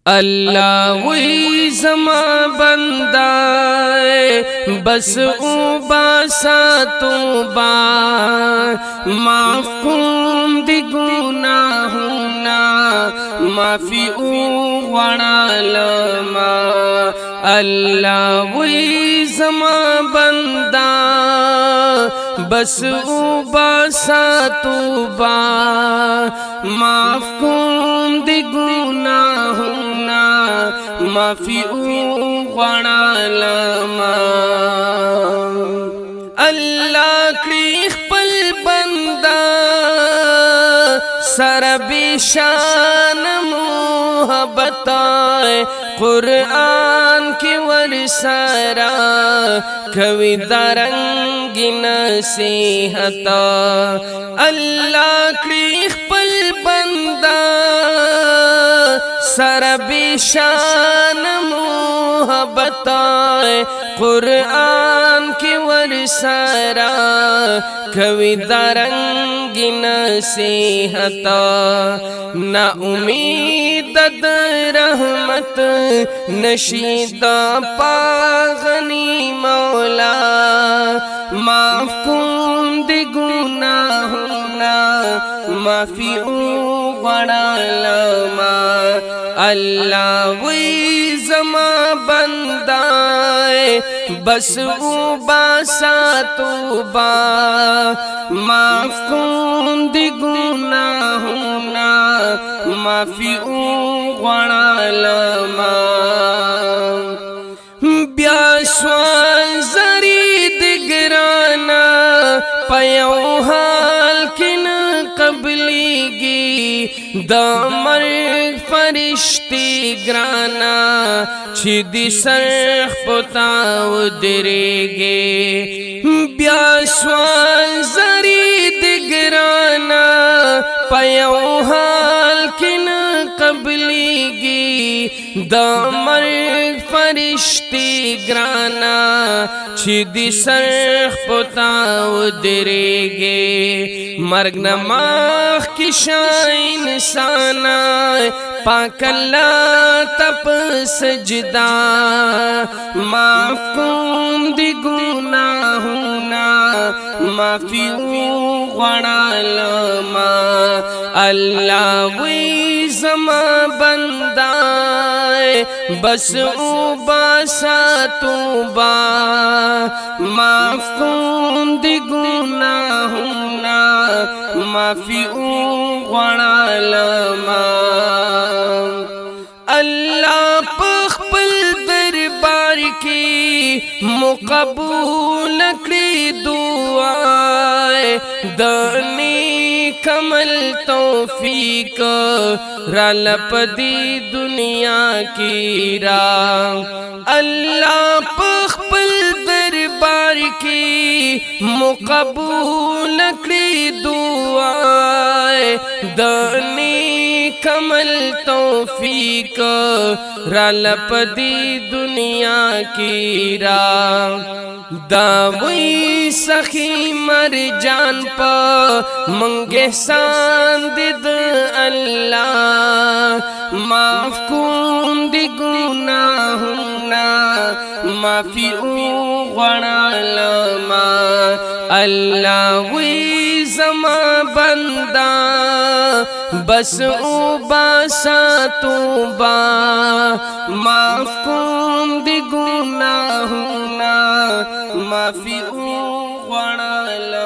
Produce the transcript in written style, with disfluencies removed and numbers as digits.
اللہ وی زما بندہ بس او باسا توبہ معاف کن دی گناہونا معافی او غڑالما اللہ وی زما بندہ بس او باسا توبہ معاف کن دی گناہونا معافی او غڑالما اللہ کری خپل بندہ سر بیشان محبت قرآن کی ورسارا کوي درنگ نصیحت اللہ کری خپل بندہ سر بیشان محبت قرآن کی ورسارا کوي درنگ نصیحت نا امید رحمت نشید پاغنی مولا معاف کن دی گناہونا معافی او غڑالما اللہ وی زما بندہ بس او باسا توبہ معاف کن دی گناہونا معافی او غڑالما بیا سوال زرید گرانا پیو حال کن قبلیگی دا مرگ فرشتی گرانا چی دی سرخ پتاو درگے بیا سوال زرید گرانا پیو حال کن قبلیگی دا مرگ فرشتی گرانا چی دی سرخ پتاو درگے مرگ نماخ کی شاین انسانا پاک اللہ تپ سجدہ معاف کن دی گناہونا معافی او غڑالما اللہ وی زما بندہ بس او باسا توبہ معاف کن دی گناہونا معافی او غڑالما اللہ پخپل دربار کی مقبول کری دعائے دانی کمل توفیق رالپ دی دنیا کی راہ اللہ پخپل دربار کی مقبول کری دعائے دانی کمل توفیق رالپ دی دنیا کی راہ داوی سخی مر جان پا منگے ساندد اللہ معاف کن دی گناہونا معافی او غڑالما اللہ وی زما بندہ بس او باسا توبہ معاف کن دی گناہونا معافی او غڑالما